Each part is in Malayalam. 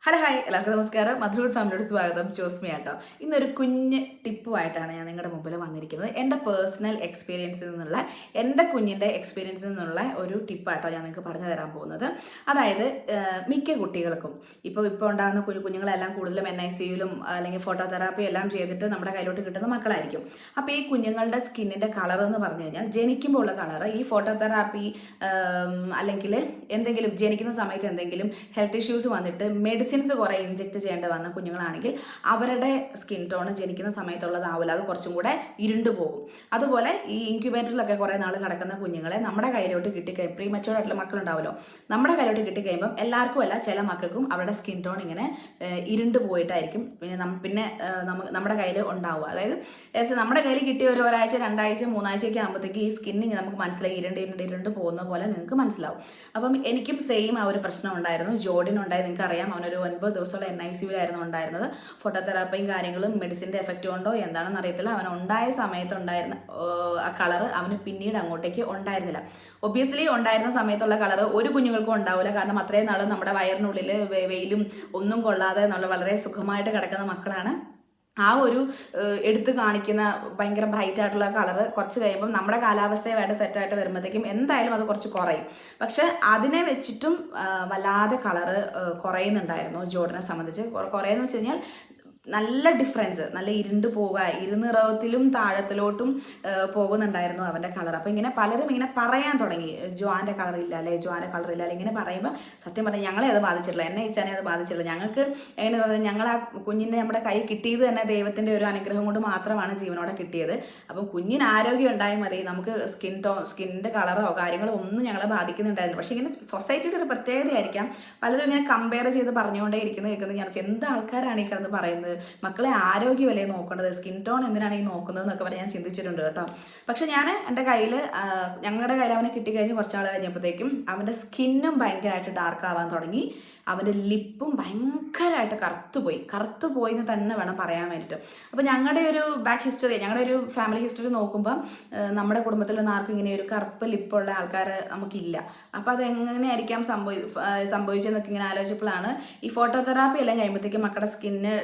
ഹലോ ഹായ് എല്ലാവർക്കും നമസ്കാരം. മധുരൂഡ് ഫാമിലിയോട് സ്വാഗതം. ജോസ്മി ആട്ടോ. ഇന്നൊരു കുഞ്ഞ് ടിപ്പുമായിട്ടാണ് ഞാൻ നിങ്ങളുടെ മുമ്പിൽ വന്നിരിക്കുന്നത്. എൻ്റെ പേഴ്സണൽ എക്സ്പീരിയൻസിൽ നിന്നുള്ള എൻ്റെ കുഞ്ഞിൻ്റെ എക്സ്പീരിയൻസിൽ നിന്നുള്ള ഒരു ടിപ്പായിട്ടോ ഞാൻ നിങ്ങൾക്ക് പറഞ്ഞു തരാൻ പോകുന്നത്. അതായത് മിക്ക കുട്ടികൾക്കും ഇപ്പോൾ ഉണ്ടാകുന്ന കുഞ്ഞുങ്ങളെല്ലാം കൂടുതലും NICUലും അല്ലെങ്കിൽ ഫോട്ടോതെറാപ്പി എല്ലാം ചെയ്തിട്ട് നമ്മുടെ കയ്യിലോട്ട് കിട്ടുന്ന മക്കളായിരിക്കും. അപ്പോൾ ഈ കുഞ്ഞുങ്ങളുടെ സ്കിന്നിൻ്റെ കളർ എന്ന് പറഞ്ഞു കഴിഞ്ഞാൽ ജനിക്കുമ്പോൾ ഉള്ള കളർ ഈ ഫോട്ടോതെറാപ്പി അല്ലെങ്കിൽ എന്തെങ്കിലും ജനിക്കുന്ന സമയത്ത് എന്തെങ്കിലും ഹെൽത്ത് ഇഷ്യൂസ് വന്നിട്ട് മെഡിസിൻസ് കുറേ ഇഞ്ചെക്ട് ചെയ്യേണ്ടി വന്ന കുഞ്ഞുങ്ങളാണെങ്കിൽ അവരുടെ സ്കിൻ ടോൺ ജനിക്കുന്ന സമയത്തുള്ളതാവില്ല, അത് കുറച്ചും കൂടെ ഇരുണ്ടു പോകും. അതുപോലെ ഈ ഇൻക്യുബേറ്ററിലൊക്കെ കുറേ നാൾ കിടക്കുന്ന കുഞ്ഞുങ്ങളെ നമ്മുടെ കയ്യിലോട്ട് കിട്ടിക്കഴിയുമ്പോൾ പ്രീമച്ചുവർ ആയിട്ടുള്ള മക്കളുണ്ടാവുമല്ലോ, നമ്മുടെ കയ്യിലോട്ട് കിട്ടിക്കഴിയുമ്പോൾ എല്ലാവർക്കും അല്ല, ചില മക്കൾക്കും അവരുടെ സ്കിൻ ടോൺ ഇങ്ങനെ ഇരുണ്ട് പോയിട്ടായിരിക്കും നമ്മുടെ കയ്യിൽ ഉണ്ടാവുക. അതായത് നമ്മുടെ കയ്യിൽ കിട്ടിയ ഒരാഴ്ച 2 ആഴ്ച 3 ആഴ്ചയൊക്കെ ആകുമ്പോഴത്തേക്ക് ഈ സ്കിന്നിങ് നമുക്ക് മനസ്സിലായി ഇരുണ്ട് പോകുന്ന പോലെ നിങ്ങൾക്ക് മനസ്സിലാവും. അപ്പം എനിക്കും സെയിം ആ ഒരു പ്രശ്നം ഉണ്ടായിരുന്നു. ജോർഡിനുണ്ടായി, നിങ്ങൾക്ക് അറിയാം, അവനൊരു 9 ദിവസമുള്ള NICUലായിരുന്നു ഉണ്ടായിരുന്നത്. ഫോട്ടോതെറാപ്പിയും കാര്യങ്ങളും മെഡിസിൻ്റെ എഫക്റ്റ് കൊണ്ടോ എന്താണെന്ന് അറിയത്തില്ല, അവൻ ഉണ്ടായ സമയത്തുണ്ടായിരുന്ന ആ കളറ് അവന് പിന്നീട് അങ്ങോട്ടേക്ക് ഉണ്ടായിരുന്നില്ല. ഒബ്വിയസ്ലി ഉണ്ടായിരുന്ന സമയത്തുള്ള കളറ് ഒരു കുഞ്ഞുങ്ങൾക്കും ഉണ്ടാവില്ല, കാരണം അത്രയും നാൾ നമ്മുടെ വയറിനുള്ളിൽ വെയിലും ഒന്നും കൊള്ളാതെ എന്നുള്ള വളരെ സുഖമായിട്ട് കിടക്കുന്ന മക്കളാണ്. ആ ഒരു എടുത്ത് കാണിക്കുന്ന ഭയങ്കര ബ്രൈറ്റ് ആയിട്ടുള്ള കളറ് കുറച്ച് കഴിയുമ്പം നമ്മുടെ കാലാവസ്ഥയുമായിട്ട് സെറ്റായിട്ട് വരുമ്പോഴത്തേക്കും എന്തായാലും അത് കുറച്ച് കുറയും. പക്ഷെ അതിനെ വെച്ചിട്ടും വല്ലാതെ കളറ് കുറയുന്നുണ്ടായിരുന്നു ജോർഡിനെ സംബന്ധിച്ച്. കുറയെന്ന് വെച്ച് കഴിഞ്ഞാൽ നല്ല ഡിഫറൻസ്, നല്ല ഇരുണ്ട് പോവുക, ഇരുനിറത്തിലും താഴത്തിലോട്ടും പോകുന്നുണ്ടായിരുന്നു അവൻ്റെ കളർ. അപ്പോൾ ഇങ്ങനെ പലരും ഇങ്ങനെ പറയാൻ തുടങ്ങി, ജോൻ്റെ കളറില്ല അല്ലേ, ജോൻ്റെ കളറില്ല അല്ലെ. ഇങ്ങനെ പറയുമ്പോൾ സത്യം പറഞ്ഞാൽ ഞങ്ങളെ അത് ബാധിച്ചിട്ടില്ല, എന്നെ ഇച്ചാനെ അത് ബാധിച്ചിട്ടില്ല. ഞങ്ങൾക്ക് എങ്ങനെ പറഞ്ഞാൽ ഞങ്ങൾ ആ കുഞ്ഞിനെ നമ്മുടെ കൈ കിട്ടിയത് തന്നെ ദൈവത്തിൻ്റെ ഒരു അനുഗ്രഹം കൊണ്ട് മാത്രമാണ് ജീവനോടെ കിട്ടിയത്. അപ്പം കുഞ്ഞിന് ആരോഗ്യം ഉണ്ടായാൽ മതി, നമുക്ക് സ്കിന്നിൻ്റെ കളറോ കാര്യങ്ങളോ ഒന്നും ഞങ്ങളെ ബാധിക്കുന്നുണ്ടായിരുന്നു. പക്ഷേ ഇങ്ങനെ സൊസൈറ്റിയുടെ ഒരു പ്രത്യേകതയായിരിക്കാം, പലരും ഇങ്ങനെ കമ്പയർ ചെയ്ത് പറഞ്ഞുകൊണ്ടേ കേൾക്കുന്നത് ഞങ്ങൾക്ക് എന്ത് ആൾക്കാരാണ് ഈ കിടന്ന് പറയുന്നത്, മക്കളെ ആരോഗ്യമല്ലേ നോക്കേണ്ടത്, സ്കിൻ ടോൺ എന്തിനാണ് ഈ നോക്കുന്നത് എന്നൊക്കെ പറഞ്ഞ് ഞാൻ ചിന്തിച്ചിട്ടുണ്ട് കേട്ടോ. പക്ഷെ ഞാൻ എൻ്റെ കയ്യിൽ ഞങ്ങളുടെ കയ്യിൽ അവനെ കിട്ടിക്കഴിഞ്ഞ് കുറച്ചാൾ കഴിഞ്ഞപ്പോഴത്തേക്കും അവൻ്റെ സ്കിന്നും ഭയങ്കരമായിട്ട് ഡാർക്ക് ആവാൻ തുടങ്ങി. അവൻ്റെ ലിപ്പും ഭയങ്കരമായിട്ട് കറുത്തുപോയി എന്ന് തന്നെ വേണം പറയാൻ വേണ്ടിയിട്ട്. അപ്പോൾ ഞങ്ങളുടെ ഒരു ഞങ്ങളുടെ ഒരു ഫാമിലി ഹിസ്റ്ററി നോക്കുമ്പം നമ്മുടെ കുടുംബത്തിലൊന്നും ആർക്കും ഇങ്ങനെ ഒരു കറുപ്പ് ലിപ്പുള്ള ആൾക്കാർ നമുക്കില്ല. അപ്പോൾ അതെങ്ങനെയായിരിക്കാം സംഭവിച്ചതെന്നൊക്കെ ഇങ്ങനെ ആലോചിച്ചപ്പോഴാണ് ഈ ഫോട്ടോതെറാപ്പി എല്ലാം കഴിയുമ്പോഴത്തേക്കും മക്കളുടെ സ്കിന്ന്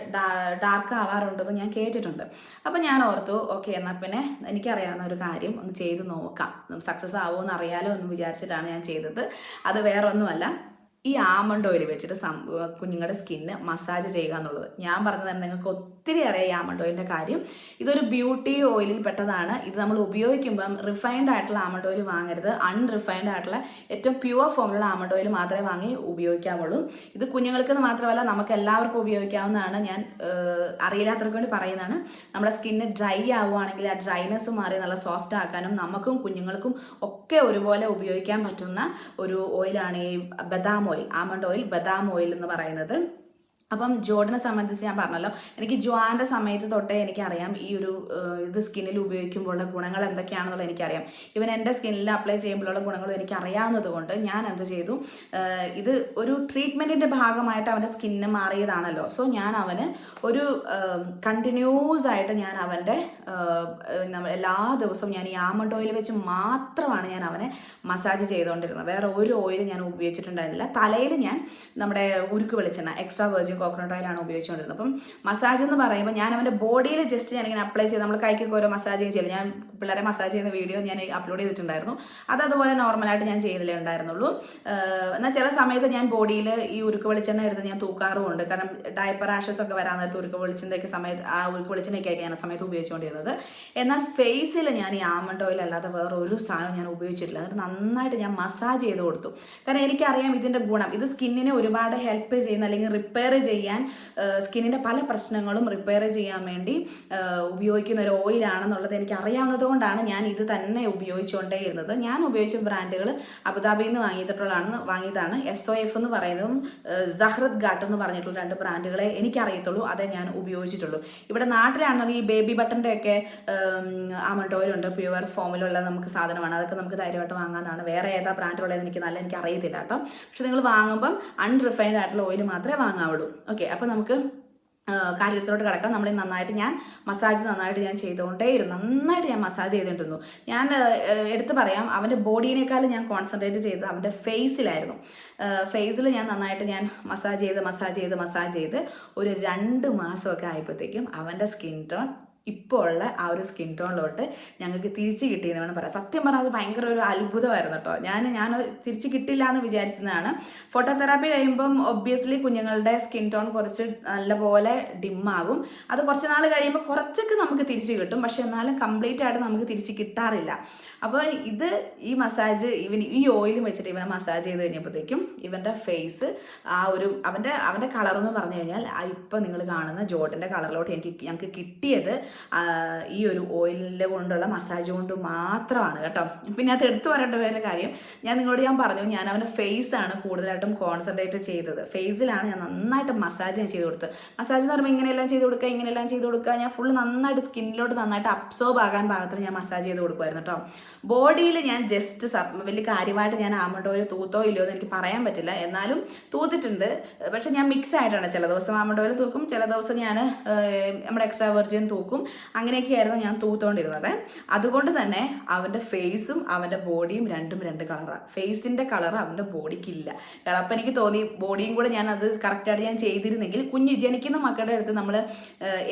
ഡാർക്ക് ആവാറുണ്ടെന്ന് ഞാൻ കേട്ടിട്ടുണ്ട്. അപ്പം ഞാൻ ഓർത്തു, ഓക്കെ എന്നാൽ പിന്നെ എനിക്കറിയാവുന്ന ഒരു കാര്യം ഒന്ന് ചെയ്ത് നോക്കാം, സക്സസ് ആവുമോ എന്ന് അറിയാലോ എന്ന് വിചാരിച്ചിട്ടാണ് ഞാൻ ചെയ്തത്. അത് വേറെ ഒന്നുമല്ല, ഈ ആമണ്ട് ഓയിൽ വെച്ചിട്ട് കുഞ്ഞുങ്ങളുടെ സ്കിന്ന് മസാജ് ചെയ്യുക എന്നുള്ളത്. ഞാൻ പറഞ്ഞു തന്നെ നിങ്ങൾക്ക് ഒത്തിരി അറിയാം ഈ ആമണ്ട് ഓയിലിൻ്റെ കാര്യം. ഇതൊരു ബ്യൂട്ടി ഓയിലിൽ പെട്ടതാണ്. ഇത് നമ്മൾ ഉപയോഗിക്കുമ്പം റിഫൈൻഡ് ആയിട്ടുള്ള ആമണ്ട് ഓയിൽ വാങ്ങരുത്. അൺറിഫൈൻഡ് ആയിട്ടുള്ള ഏറ്റവും പ്യുവർ ഫോമിലുള്ള ആമണ്ട് ഓയിൽ മാത്രമേ വാങ്ങി ഉപയോഗിക്കാവുള്ളൂ. ഇത് കുഞ്ഞുങ്ങൾക്ക് മാത്രമല്ല നമുക്ക് എല്ലാവർക്കും ഉപയോഗിക്കാവുന്നതാണ്. ഞാൻ അറിയില്ലാത്തവർക്ക് വേണ്ടി പറയുന്നതാണ്. നമ്മുടെ സ്കിന്ന് ഡ്രൈ ആവുകയാണെങ്കിൽ ആ ഡ്രൈനെസ് മാറി നല്ല സോഫ്റ്റ് ആക്കാനും നമുക്കും കുഞ്ഞുങ്ങൾക്കും ഒക്കെ ഒരുപോലെ ഉപയോഗിക്കാൻ പറ്റുന്ന ഒരു ഓയിലാണ് ഈ ആമണ്ട് ഓയിൽ, ബദാം ഓയിൽ എന്ന് പറയുന്നത്. അപ്പം ജോർഡിനെ സംബന്ധിച്ച് ഞാൻ പറഞ്ഞല്ലോ, എനിക്ക് ജോൻ്റെ സമയത്ത് തൊട്ടേ എനിക്കറിയാം ഈ ഒരു ഇത് സ്കിന്നിൽ ഉപയോഗിക്കുമ്പോഴുള്ള ഗുണങ്ങൾ എന്തൊക്കെയാണെന്നുള്ളത് എനിക്കറിയാം. ഇവൻ എൻ്റെ സ്കിന്നിൽ അപ്ലൈ ചെയ്യുമ്പോഴുള്ള ഗുണങ്ങളും എനിക്ക് അറിയാവുന്നത് കൊണ്ട് ഞാൻ എന്ത് ചെയ്തു, ഇത് ഒരു ട്രീറ്റ്മെൻറ്റിൻ്റെ ഭാഗമായിട്ട് അവൻ്റെ സ്കിന്ന് മാറിയതാണല്ലോ. സോ ഞാൻ അവന് ഒരു കണ്ടിന്യൂസ് ആയിട്ട് ഞാൻ അവൻ്റെ എല്ലാ ദിവസവും ഞാൻ ഈ ആമണ്ട് ഓയിൽ വെച്ച് മാത്രമാണ് ഞാൻ അവനെ മസാജ് ചെയ്തുകൊണ്ടിരുന്നത്. വേറെ ഒരു ഓയിൽ ഞാൻ ഉപയോഗിച്ചിട്ടുണ്ടായിരുന്നില്ല. തലയിൽ ഞാൻ നമ്മുടെ ഉരുക്ക് വെളിച്ചെണ്ണ, എക്സ്ട്രാ വെർജിൻ കോക്കനട്ട് ഓയിലാണ് ഉപയോഗിച്ചുകൊണ്ടിരുന്നത്. അപ്പം മസാജ് എന്ന് പറയുമ്പോൾ ഞാൻ അവൻ്റെ ബോഡിയിൽ ജസ്റ്റ് ഞാനിങ്ങനെ അപ്ലൈ ചെയ്ത്, നമ്മൾ കൈക്കൊക്കെ ഓരോ മസാജ് ചെയ്യില്ല, ഞാൻ പിള്ളേരെ മസാജ് ചെയ്യുന്ന വീഡിയോ ഞാൻ അപ്ലോഡ് ചെയ്തിട്ടുണ്ടായിരുന്നു. അതുപോലെ നോർമലായിട്ട് ഞാൻ ചെയ്തില്ലേ ഉണ്ടായിരുന്നുള്ളൂ. എന്നാൽ ചില സമയത്ത് ഞാൻ ബോഡിയിൽ ഈ ഉരുക്ക് വെളിച്ചെണ്ണ എടുത്ത് ഞാൻ തൂക്കാറുമുണ്ട്. കാരണം ഡയപ്പർ റാഷസ് ഒക്കെ വരാൻ നേരത്ത് ഉരുക്ക് വെളിച്ചെണ്ണയൊക്കെ സമയത്ത് ആ ഉരുക്ക് വെളിച്ചെണ്ണയൊക്കെ ഞാൻ ആ സമയത്ത് ഉപയോഗിച്ചുകൊണ്ടിരുന്നത്. എന്നാൽ ഫേസിൽ ഞാൻ ഈ ആമണ്ട് ഓയിൽ അല്ലാതെ വേറെ ഒരു സാധനം ഞാൻ ഉപയോഗിച്ചിട്ടില്ല. എന്നിട്ട് നന്നായിട്ട് ഞാൻ മസാജ് ചെയ്ത് കൊടുത്തു. കാരണം എനിക്കറിയാം ഇതിൻ്റെ ഗുണം. ഇത് സ്കിന്നിനെ ഒരുപാട് ഹെൽപ്പ് ചെയ്യുന്ന അല്ലെങ്കിൽ റിപ്പയർ ചെയ്യാൻ, സ്കിന്നിൻ്റെ പല പ്രശ്നങ്ങളും റിപ്പയർ ചെയ്യാൻ വേണ്ടി ഉപയോഗിക്കുന്ന ഒരു ഓയിലാണെന്നുള്ളത് എനിക്ക് അറിയാവുന്നത് കൊണ്ടാണ് ഞാൻ ഇത് തന്നെ ഉപയോഗിച്ചുകൊണ്ടേയിരുന്നത്. ഞാൻ ഉപയോഗിച്ച ബ്രാൻഡുകൾ അബുദാബിയിൽ നിന്ന് വാങ്ങിയതാണ്. SOF എന്ന് പറയുന്നതും സഹ്റത്ത് ഘാട്ട് എന്ന് പറഞ്ഞിട്ടുള്ള 2 ബ്രാൻഡുകളെ എനിക്കറിയത്തുള്ളൂ, അതേ ഞാൻ ഉപയോഗിച്ചിട്ടുള്ളൂ. ഇവിടെ നാട്ടിലാണെന്നുണ്ടെങ്കിൽ ഈ ബേബി ബട്ടൻ്റെ ഒക്കെ ആമണ്ട് ഓയിലുണ്ട്, പ്യുവർ ഫോമിലുള്ള നമുക്ക് സാധനമാണ്, അതൊക്കെ നമുക്ക് ധൈര്യമായിട്ട് വാങ്ങാനാണ്. വേറെ ഏതാ ബ്രാൻഡുള്ളത് എനിക്ക് അറിയത്തില്ല കേട്ടോ. പക്ഷെ നിങ്ങൾ വാങ്ങുമ്പം അൺറിഫൈൻഡ് ആയിട്ടുള്ള ഓയിൽ മാത്രമേ വാങ്ങാവുള്ളൂ. ഓക്കെ, അപ്പോൾ നമുക്ക് കാര്യത്തിലോട്ട് കിടക്കാം. നമ്മൾ നന്നായിട്ട് ഞാൻ മസാജ് നന്നായിട്ട് ഞാൻ ചെയ്തുകൊണ്ടേയിരുന്നു. നന്നായിട്ട് ഞാൻ മസാജ് ചെയ്തിട്ടുണ്ടായിരുന്നു. ഞാൻ എടുത്തു പറയാം, അവൻ്റെ ബോഡീനേക്കാളും ഞാൻ കോൺസെൻട്രേറ്റ് ചെയ്തത് അവൻ്റെ ഫേസിലായിരുന്നു. ഫേസിൽ ഞാൻ നന്നായിട്ട് ഞാൻ മസാജ് ചെയ്ത് ഒരു 2 മാസമൊക്കെ ആയപ്പോഴത്തേക്കും അവൻ്റെ സ്കിൻ ടോൺ ഇപ്പോൾ ഉള്ള ആ ഒരു സ്കിൻ ടോണിലോട്ട് ഞങ്ങൾക്ക് തിരിച്ച് കിട്ടിയെന്ന് വേണം പറയാം. സത്യം പറഞ്ഞാൽ അത് ഭയങ്കര ഒരു അത്ഭുതമായിരുന്നു കേട്ടോ. ഞാൻ തിരിച്ച് കിട്ടില്ല എന്ന് വിചാരിച്ചതാണ്. ഫോട്ടോതെറാപ്പി കഴിയുമ്പം ഒബ്വിയസ്ലി കുഞ്ഞുങ്ങളുടെ സ്കിൻ ടോൺ കുറച്ച് നല്ലപോലെ ഡിമ്മാകും. അത് കുറച്ച് നാൾ കഴിയുമ്പോൾ കുറച്ചൊക്കെ നമുക്ക് തിരിച്ച് കിട്ടും, പക്ഷെ എന്നാലും കംപ്ലീറ്റ് ആയിട്ട് നമുക്ക് തിരിച്ച് കിട്ടാറില്ല. അപ്പോൾ ഈ മസാജ് ഈ ഓയിലും വെച്ചിട്ട് ഇവനെ മസാജ് ചെയ്ത് കഴിഞ്ഞപ്പോഴത്തേക്കും ഇവൻ്റെ ഫേസ് ആ ഒരു അവൻ്റെ കളർ എന്ന് പറഞ്ഞു കഴിഞ്ഞാൽ ഇപ്പം നിങ്ങൾ കാണുന്ന ജോർഡൻ്റെ കളറിലോട്ട് ഞങ്ങൾക്ക് കിട്ടിയത് ഈ ഒരു ഓയിലിൻ്റെ കൊണ്ടുള്ള മസാജ് കൊണ്ട് മാത്രമാണ് കേട്ടോ. പിന്നെ അത് എടുത്തു പറയേണ്ട വേറെ കാര്യം, ഞാൻ പറഞ്ഞു, ഞാൻ അവൻ്റെ ഫേസാണ് കൂടുതലായിട്ടും കോൺസെൻട്രേറ്റ് ചെയ്തത്. ഫേസിലാണ് ഞാൻ നന്നായിട്ട് മസാജ് ഞാൻ ചെയ്ത് കൊടുത്തത്. മസാജ് എന്ന് പറയുമ്പോൾ ഇങ്ങനെയെല്ലാം ചെയ്ത് കൊടുക്കുക. ഞാൻ ഫുള്ള് നന്നായിട്ട് സ്കിന്നിലോട്ട് നന്നായിട്ട് അബ്സോർബ് ആകാൻ പാകത്തിന് ഞാൻ മസാജ് ചെയ്ത് കൊടുക്കുമായിരുന്നു കേട്ടോ. ബോഡിയിൽ ഞാൻ ജസ്റ്റ് വലിയ കാര്യമായിട്ട് ഞാൻ ആൽമണ്ട് ഓയിൽ തൂത്തോ ഇല്ലയോ എന്ന് എനിക്ക് പറയാൻ പറ്റില്ല, എന്നാലും തൂത്തിട്ടുണ്ട്. പക്ഷെ ഞാൻ മിക്സ് ആയിട്ടാണ്, ചില ദിവസം ആൽമണ്ട് ഓയിൽ തൂക്കും, ചില ദിവസം ഞാൻ നമ്മുടെ എക്സ്ട്രാ വെർജിൻ തൂക്കും. അങ്ങനെയൊക്കെയായിരുന്നു ഞാൻ തൂത്തോണ്ടിരുന്നത്. അതുകൊണ്ട് തന്നെ അവൻ്റെ ഫേസും അവൻ്റെ ബോഡിയും രണ്ടും 2 കളറാണ്. ഫേസിൻ്റെ കളർ അവൻ്റെ ബോഡിക്കില്ല. കാരണം അപ്പം എനിക്ക് തോന്നി ബോഡിയും കൂടെ ഞാൻ അത് കറക്റ്റായിട്ട് ഞാൻ ചെയ്തിരുന്നെങ്കിൽ ജനിക്കുന്ന മക്കളുടെ അടുത്ത് നമ്മൾ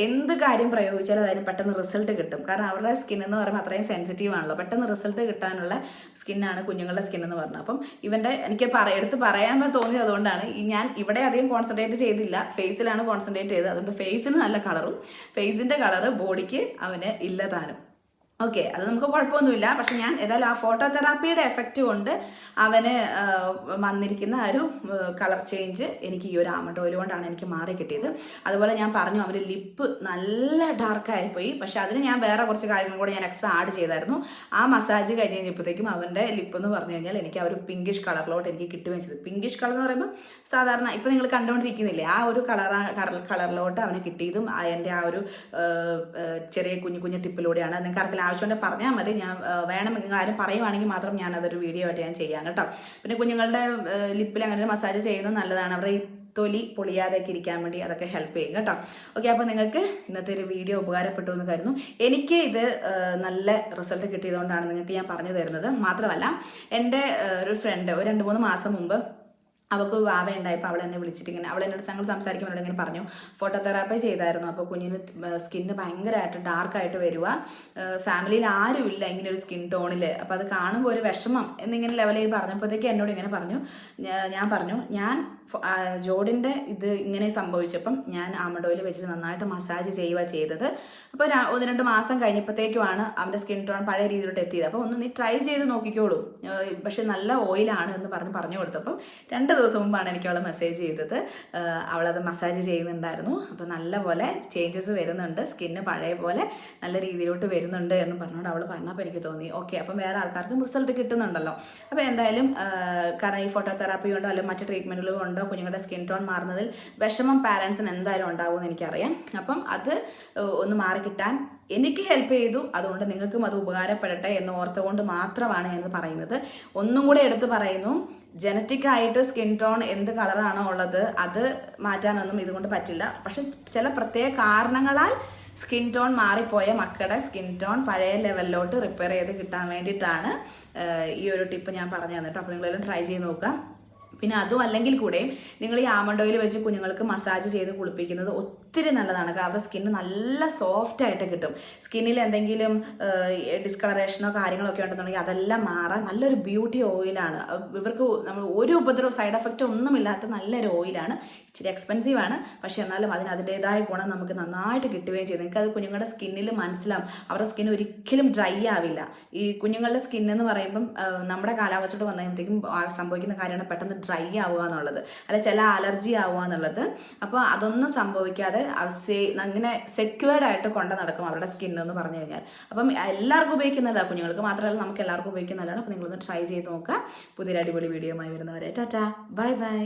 എന്ത് കാര്യം പ്രയോഗിച്ചാലും അതിന് പെട്ടെന്ന് റിസൾട്ട് കിട്ടും. കാരണം അവരുടെ സ്കിൻ എന്ന് പറയുമ്പോൾ അത്രയും സെൻസിറ്റീവ് ആണല്ലോ, പെട്ടെന്ന് റിസൾട്ട് കിട്ടാനുള്ള സ്കിന്നാണ് കുഞ്ഞുങ്ങളുടെ സ്കിൻ എന്ന് പറഞ്ഞത്. അപ്പം ഇവൻ്റെ എനിക്ക് എടുത്ത് പറയാൻ തോന്നിയത് അതുകൊണ്ടാണ്. ഞാൻ ഇവിടെ അധികം കോൺസെൻട്രേറ്റ് ചെയ്തില്ല, ഫേസിലാണ് കോൺസെൻട്രേറ്റ് ചെയ്തത്. അതുകൊണ്ട് ഫേസിന് നല്ല കളറും ഫേസിൻ്റെ കളറ് ബോഡിക്ക് അവന് ഇല്ലതാനും. ഓക്കെ, അത് നമുക്ക് കുഴപ്പമൊന്നുമില്ല. പക്ഷെ ഞാൻ ഏതായാലും ആ ഫോട്ടോതെറാപ്പിയുടെ എഫക്റ്റ് കൊണ്ട് അവന് വന്നിരിക്കുന്ന ഒരു കളർ ചേഞ്ച് എനിക്ക് ഈ ഒരു ആൽമണ്ട് ഓയിൽ കൊണ്ടാണ് എനിക്ക് മാറി കിട്ടിയത്. അതുപോലെ ഞാൻ പറഞ്ഞു, അവൻ്റെ ലിപ്പ് നല്ല ഡാർക്കായിപ്പോയി. പക്ഷെ അതിന് ഞാൻ വേറെ കുറച്ച് കാര്യങ്ങൾ കൂടെ ഞാൻ എക്സ്ട്രാ ആഡ് ചെയ്തായിരുന്നു. ആ മസാജ് കഴിഞ്ഞ് കഴിഞ്ഞപ്പോഴത്തേക്കും അവൻ്റെ ലിപ്പ് എന്ന് പറഞ്ഞു കഴിഞ്ഞാൽ എനിക്ക് ആ ഒരു പിങ്കിഷ് കളറിലോട്ട് എനിക്ക് കിട്ടുകയും ചെയ്തു. പിങ്കിഷ് കളർ എന്ന് പറയുമ്പോൾ സാധാരണ ഇപ്പം നിങ്ങൾ കണ്ടുകൊണ്ടിരിക്കുന്നില്ലേ, ആ ഒരു കളറിലോട്ട് അവന് കിട്ടിയതും എൻ്റെ ആ ഒരു ചെറിയ കുഞ്ഞു ടിപ്പിലൂടെയാണ്. നിങ്ങൾക്ക് ആർക്കെങ്കിലും ആവശ്യമുണ്ടെങ്കിൽ പറഞ്ഞാൽ മതി, ഞാൻ വേണമെങ്കിൽ ആരും പറയുവാണെങ്കിൽ മാത്രം ഞാൻ അതൊരു വീഡിയോ ആയിട്ട് ഞാൻ ചെയ്യാം കേട്ടോ. പിന്നെ കുഞ്ഞുങ്ങളുടെ ലിപ്പിൽ അങ്ങനെ ഒരു മസാജ് ചെയ്യുന്നത് നല്ലതാണ്, അവരുടെ തൊലി പൊളിയാതെയൊക്കെ ഇരിക്കാൻ വേണ്ടി അതൊക്കെ ഹെൽപ്പ് ചെയ്യും കേട്ടോ. ഓക്കെ, അപ്പോൾ നിങ്ങൾക്ക് ഇന്നത്തെ ഒരു വീഡിയോ ഉപകാരപ്പെട്ടു എന്ന് കരുതുന്നു. എനിക്ക് ഇത് നല്ല റിസൾട്ട് കിട്ടിയതുകൊണ്ടാണ് നിങ്ങൾക്ക് ഞാൻ പറഞ്ഞു തരുന്നത്. മാത്രമല്ല, എൻ്റെ ഒരു ഫ്രണ്ട് ഒരു 2-3 മാസം മുമ്പ് അവൾക്ക് വാവ ഉണ്ടായപ്പോൾ അവൾ എന്നെ വിളിച്ചിട്ട് അവൾ എന്നോട് ഞങ്ങൾ സംസാരിക്കുമ്പോൾ ഇങ്ങനെ പറഞ്ഞു, ഫോട്ടോതെറാപ്പി ചെയ്തായിരുന്നു, അപ്പോൾ കുഞ്ഞിന് സ്കിന്ന് ഭയങ്കരമായിട്ട് ഡാർക്കായിട്ട് വരിക, ഫാമിലിയിൽ ആരുമില്ല ഇങ്ങനെ ഒരു സ്കിൻ ടോണിൽ, അപ്പോൾ അത് കാണുമ്പോൾ ഒരു വിഷമം എന്നിങ്ങനെ ലെവലിൽ പറഞ്ഞപ്പോഴത്തേക്ക് എന്നോട് ഇങ്ങനെ പറഞ്ഞു. ഞാൻ ജോർഡിൻ്റെ ഇത് ഇങ്ങനെ സംഭവിച്ചപ്പം ഞാൻ ആൽമണ്ട് ഓയിൽ വെച്ചിട്ട് നന്നായിട്ട് മസാജ് ചെയ്തത്. അപ്പോൾ 1-2 മാസം കഴിഞ്ഞപ്പോഴത്തേക്കുമാണ് അവൻ്റെ സ്കിൻ ടോൺ പഴയ രീതിയിലോട്ട് എത്തിയത്. അപ്പോൾ ഒന്ന് നീ ട്രൈ ചെയ്ത് നോക്കിക്കോളൂ, പക്ഷെ നല്ല ഓയിലാണ് എന്ന് പറഞ്ഞു കൊടുത്തപ്പം 2 ദിവസം മുമ്പാണ് എനിക്ക് അവളെ മെസ്സേജ് ചെയ്തത്. അവളത് മസാജ് ചെയ്യുന്നുണ്ടായിരുന്നു. അപ്പോൾ നല്ലപോലെ ചേഞ്ചസ് വരുന്നുണ്ട്, സ്കിന്ന് പഴയ പോലെ നല്ല രീതിയിലോട്ട് വരുന്നുണ്ട് എന്ന് പറഞ്ഞുകൊണ്ട് അവൾ പറഞ്ഞപ്പോൾ എനിക്ക് തോന്നി ഓക്കെ, അപ്പം വേറെ ആൾക്കാർക്കും റിസൾട്ട് കിട്ടുന്നുണ്ടല്ലോ. അപ്പോൾ എന്തായാലും കാരണം ഈ ഫോട്ടോതെറാപ്പി കൊണ്ടോ അല്ലെങ്കിൽ മറ്റ് ട്രീറ്റ്മെൻറ്റുകൾ കൊണ്ടോ കുഞ്ഞുങ്ങളുടെ സ്കിൻ ടോൺ മാറുന്നതിൽ വിഷമം പാരൻസിന് എന്തായാലും ഉണ്ടാവുമെന്ന് എനിക്കറിയാം. അപ്പം അത് ഒന്ന് മാറിക്കിട്ടാൻ എനിക്ക് ഹെൽപ്പ് ചെയ്തു. അതുകൊണ്ട് നിങ്ങൾക്കും അത് ഉപകാരപ്പെടട്ടെ എന്ന് ഓർത്തുകൊണ്ട് മാത്രമാണ് ഞാൻ പറയുന്നത്. ഒന്നും കൂടെ എടുത്ത് പറയുന്നു, ജനറ്റിക്കായിട്ട് സ്കിൻ ടോൺ എന്ത് കളറാണോ ഉള്ളത് അത് മാറ്റാനൊന്നും ഇതുകൊണ്ട് പറ്റില്ല. പക്ഷെ ചില പ്രത്യേക കാരണങ്ങളാൽ സ്കിൻ ടോൺ മാറിപ്പോയ മക്കളുടെ സ്കിൻ ടോൺ പഴയ ലെവലിലോട്ട് റിപ്പയർ ചെയ്ത് കിട്ടാൻ വേണ്ടിയിട്ടാണ് ഈ ഒരു ടിപ്പ് ഞാൻ പറഞ്ഞു തന്നിട്ട്. അപ്പോൾ നിങ്ങളെല്ലാം ട്രൈ ചെയ്ത് നോക്കുക. പിന്നെ അതും അല്ലെങ്കിൽ കൂടെയും നിങ്ങൾ ഈ ആൽമണ്ട് ഓയിൽ വെച്ച് കുഞ്ഞുങ്ങൾക്ക് മസാജ് ചെയ്ത് കുളിപ്പിക്കുന്നത് ഒത്തിരി നല്ലതാണ്. അവരുടെ സ്കിന്ന് നല്ല സോഫ്റ്റ് ആയിട്ട് കിട്ടും. സ്കിന്നിൽ എന്തെങ്കിലും ഡിസ്കളറേഷനോ കാര്യങ്ങളോ ഒക്കെ ഉണ്ടെന്നുണ്ടെങ്കിൽ അതെല്ലാം മാറാൻ നല്ലൊരു ബ്യൂട്ടി ഓയിലാണ്. ഇവർക്ക് നമ്മൾ ഒരു ഉപദ്രവം സൈഡ് എഫക്റ്റ് ഒന്നുമില്ലാത്ത നല്ലൊരു ഓയിലാണ്. ഇച്ചിരി എക്സ്പെൻസീവാണ്, പക്ഷേ എന്നാലും അതിൻ്റെതായ ഗുണം നമുക്ക് നന്നായിട്ട് കിട്ടുകയും ചെയ്യും. നിങ്ങൾക്ക് അത് കുഞ്ഞുങ്ങളുടെ സ്കിന്നിൽ മനസ്സിലാവും. അവരുടെ സ്കിൻ ഒരിക്കലും ഡ്രൈ ആവില്ല. ഈ കുഞ്ഞുങ്ങളുടെ സ്കിന്നെന്ന് പറയുമ്പം നമ്മുടെ കാലാവസ്ഥയോട് വന്നു കഴിയുമ്പോഴത്തേക്കും സംഭവിക്കുന്ന കാര്യമാണ് പെട്ടെന്ന് ഡ്രൈ ആവുക എന്നുള്ളത്, അല്ലെ ചില അലർജി ആവുക എന്നുള്ളത്. അപ്പോൾ അതൊന്നും സംഭവിക്കാതെ അങ്ങനെ സെക്യൂർഡ് ആയിട്ട് കൊണ്ട് നടക്കും അവരുടെ സ്കിന്നെന്ന് പറഞ്ഞു കഴിഞ്ഞാൽ. അപ്പം എല്ലാവർക്കും ഉപയോഗിക്കുന്നതാണ്, കുഞ്ഞുങ്ങൾക്ക് മാത്രമല്ല നമുക്ക് എല്ലാവർക്കും ഉപയോഗിക്കുന്നതാണ്. അപ്പോൾ നിങ്ങളൊന്ന് ട്രൈ ചെയ്ത് നോക്കുക. പുതിയൊരു അടിപൊളി വീഡിയോയുമായി വരുന്നവരെ ടാറ്റാ, ബൈ ബൈ.